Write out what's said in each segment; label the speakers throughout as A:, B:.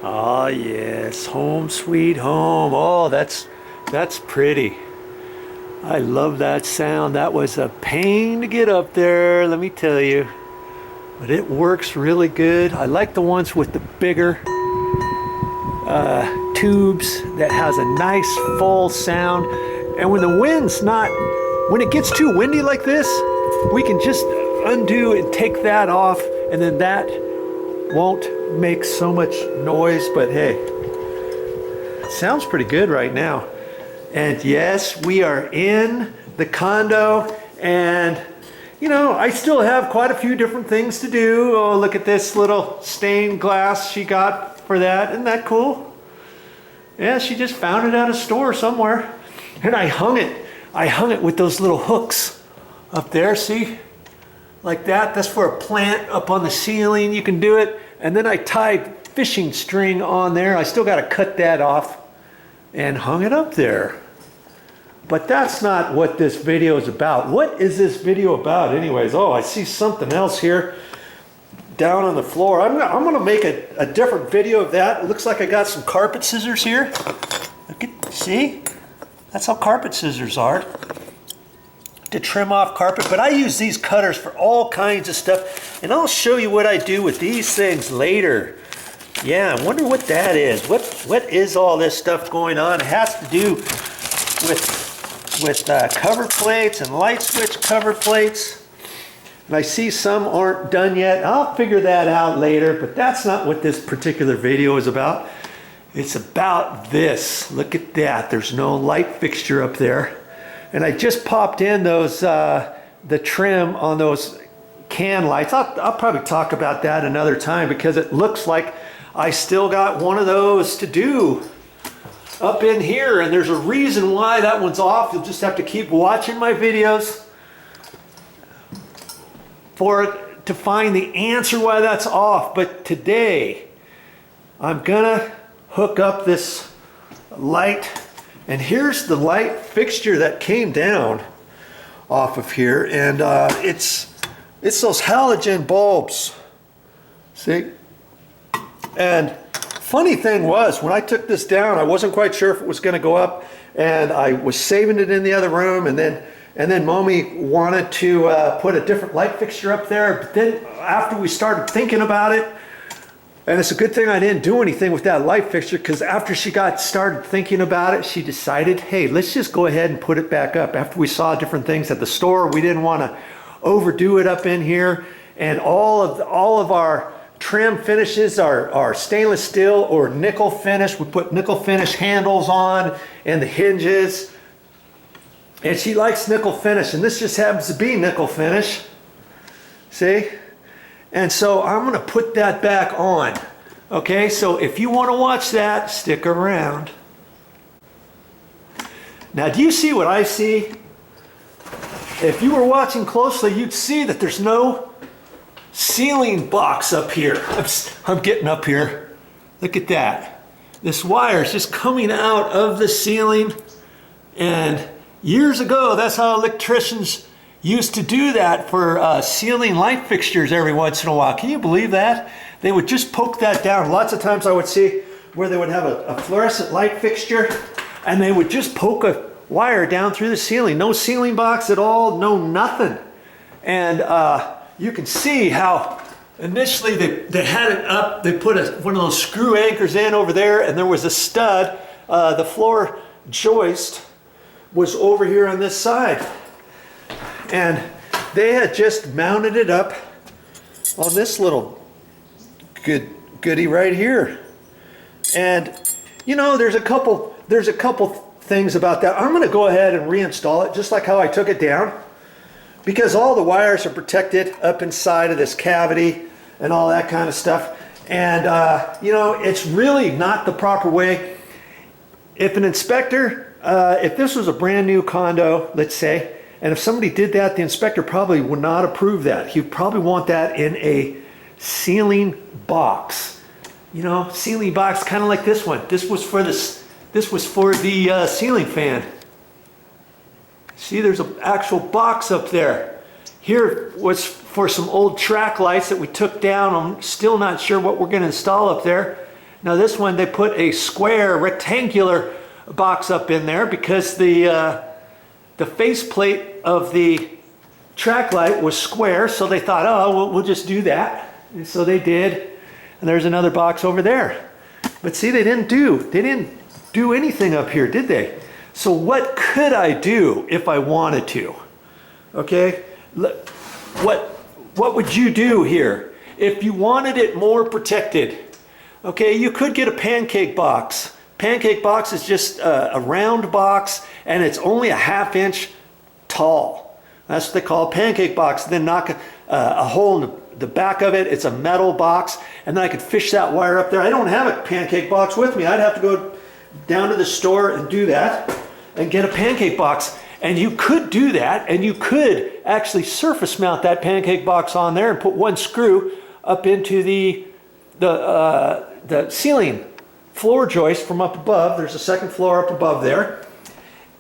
A: Ah, yes, home sweet home. Oh, that's pretty. I love that sound. That was a pain to get up there, let me tell you. But it works really good. I like the ones with the bigger tubes that has a nice full sound. And when the wind's not, when it gets too windy like this, we can just undo and take that off, and then that won't make so much noise. But hey, it sounds pretty good right now. And yes, we are in the condo, and you know, I still have quite a few different things to do. Oh, look at this little stained glass she got for that. Isn't that cool? Yeah, she just found it at a store somewhere. And I hung it with those little hooks up there, see? Like that. That's for a plant up on the ceiling. You can do it. And then I tied fishing string on there. I still got to cut that off and hung it up there. But that's not what this video is about. What is this video about anyways? Oh, I see something else here down on the floor. I'm gonna make a different video of that. It looks like I got some carpet scissors here. Look at, see? That's how carpet scissors are, to trim off carpet. But I use these cutters for all kinds of stuff, and I'll show you what I do with these things later. Yeah, I wonder what that is. What is all this stuff going on? It has to do with cover plates and light switch cover plates. And I see some aren't done yet. I'll figure that out later, but that's not what this particular video is about. It's about this. Look at that. There's no light fixture up there. And I just popped in those the trim on those can lights. I'll probably talk about that another time, because it looks like I still got one of those to do up in here, and there's a reason why that one's off. You'll just have to keep watching my videos to find the answer why that's off. But today I'm gonna hook up this light, and here's the light fixture that came down off of here, and it's those halogen bulbs, see? And funny thing was, when I took this down, I wasn't quite sure if it was going to go up, and I was saving it in the other room, and then Mommy wanted to put a different light fixture up there. But then after we started thinking about it, and it's a good thing I didn't do anything with that light fixture, because after she started thinking about it, she decided, hey, let's just go ahead and put it back up. After we saw different things at the store, we didn't want to overdo it up in here, and all of our trim finishes are stainless steel or nickel finish. We put nickel finish handles on and the hinges, and she likes nickel finish, and this just happens to be nickel finish, see? And so I'm going to put that back on. Okay, so if you want to watch that, stick around. Now, do you see what I see? If you were watching closely, you'd see that there's no ceiling box up here. I'm getting up here. Look at that. This wire is just coming out of the ceiling, and years ago, that's how electricians used to do that for ceiling light fixtures every once in a while. Can you believe that? They would just poke that down. Lots of times I would see where they would have a fluorescent light fixture, and they would just poke a wire down through the ceiling. No ceiling box at all, no nothing. And you can see how initially they had it up, they put one of those screw anchors in over there, and there was a stud. The floor joist was over here on this side. And they had just mounted it up on this little goodie right here. And you know, there's a couple things about that. I'm going to go ahead and reinstall it just like how I took it down, because all the wires are protected up inside of this cavity and all that kind of stuff. And you know, it's really not the proper way. If an inspector, if this was a brand new condo, let's say, and if somebody did that, the inspector probably would not approve that. He'd probably want that in a ceiling box. You know, ceiling box, kind of like this one. This was for the ceiling fan. See, there's an actual box up there. Here was for some old track lights that we took down. I'm still not sure what we're going to install up there. Now this one, they put a square rectangular box up in there because the faceplate of the track light was square, so they thought, oh, we'll just do that. And so they did. And there's another box over there. But see, they didn't do anything up here, did they? So what could I do if I wanted to? Okay, what would you do here if you wanted it more protected? Okay, you could get a pancake box. Pancake box is just a round box, and it's only a 1/2 inch tall. That's what they call a pancake box. Then knock a hole in the back of it. It's a metal box, and then I could fish that wire up there. I don't have a pancake box with me. I'd have to go down to the store and do that and get a pancake box. And you could do that, and you could actually surface mount that pancake box on there and put one screw up into the ceiling floor joist from up above. There's a second floor up above there.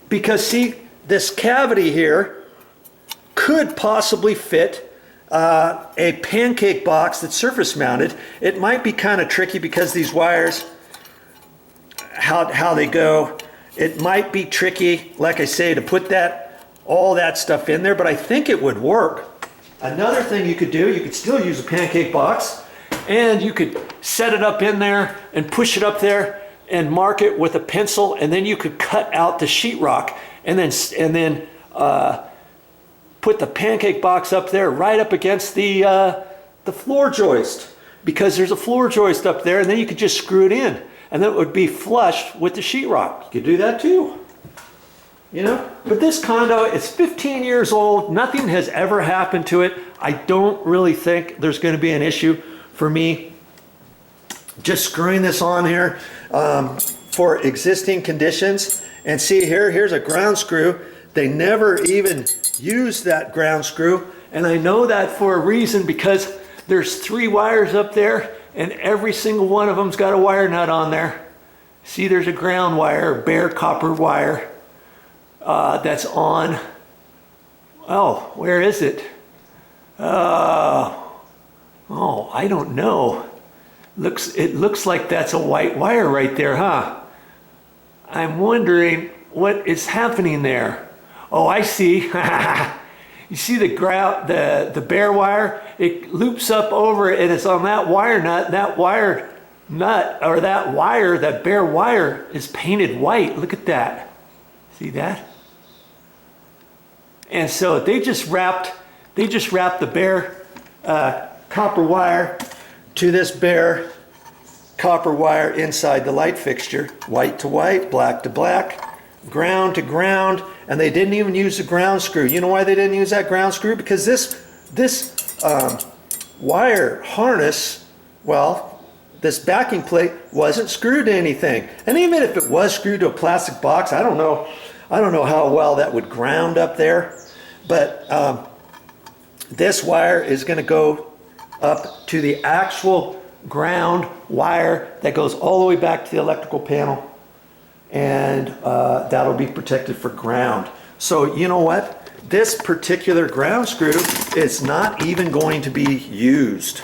A: Because see, this cavity here could possibly fit a pancake box that's surface mounted. It might be kind of tricky because these wires, how they go, it might be tricky, like I say, to put all that stuff in there, but I think it would work. Another thing you could do, you could still use a pancake box, and you could set it up in there and push it up there and mark it with a pencil, and then you could cut out the sheetrock and then put the pancake box up there right up against the floor joist, because there's a floor joist up there, and then you could just screw it in, and then it would be flush with the sheetrock. You could do that too. You know, but this condo, it's 15 years old. Nothing has ever happened to it. I don't really think there's going to be an issue for me just screwing this on here for existing conditions. And see here, here's a ground screw. They never even use that ground screw. And I know that for a reason, because there's 3 wires up there, and every single one of them's got a wire nut on there. See, there's a ground wire, a bare copper wire that's on. Oh, where is it? Oh, I don't know. It looks like that's a white wire right there, huh? I'm wondering what is happening there. Oh, I see. You see the bare wire? It loops up over and it's on that wire nut. That wire nut, or that wire, that bare wire, is painted white. Look at that. See that? And so they just wrapped the bare copper wire to this bare copper wire inside the light fixture, white to white, black to black, ground to ground, and they didn't even use the ground screw. You know why they didn't use that ground screw? Because this wire harness, well, this backing plate wasn't screwed to anything. And even if it was screwed to a plastic box, I don't know how well that would ground up there. But this wire is going to go up to the actual ground wire that goes all the way back to the electrical panel, and that'll be protected for ground. So you know what? This particular ground screw is not even going to be used.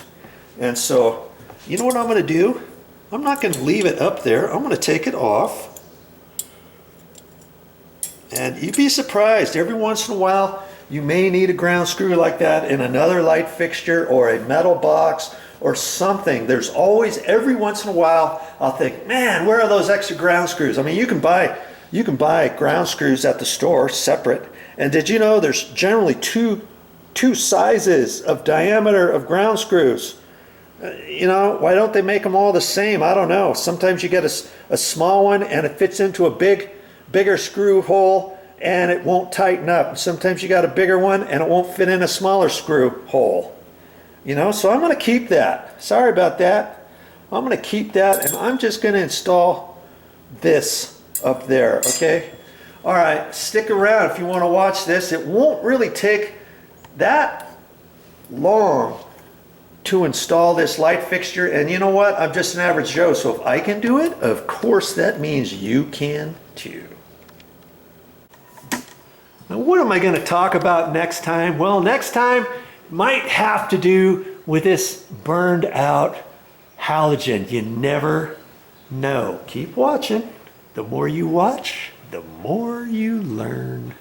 A: And so you know what I'm going to do? I'm not going to leave it up there. I'm going to take it off. And you'd be surprised, every once in a while you may need a ground screw like that in another light fixture or a metal box or something. There's always, every once in a while, I'll think, man, where are those extra ground screws? I mean, you can buy ground screws at the store separate. And did you know there's generally two sizes of diameter of ground screws? You know, why don't they make them all the same? I don't know. Sometimes you get a small one and it fits into a bigger screw hole and it won't tighten up. Sometimes you got a bigger one and it won't fit in a smaller screw hole. You know, so I'm going to keep that. Sorry about that. I'm going to keep that, and I'm just going to install this up there, okay? All right, stick around if you want to watch this. It won't really take that long to install this light fixture, and you know what? I'm just an average Joe, so if I can do it, of course that means you can too. Now, what am I going to talk about next time? Well, next time might have to do with this burned out halogen. You never No, keep watching. The more you watch, the more you learn.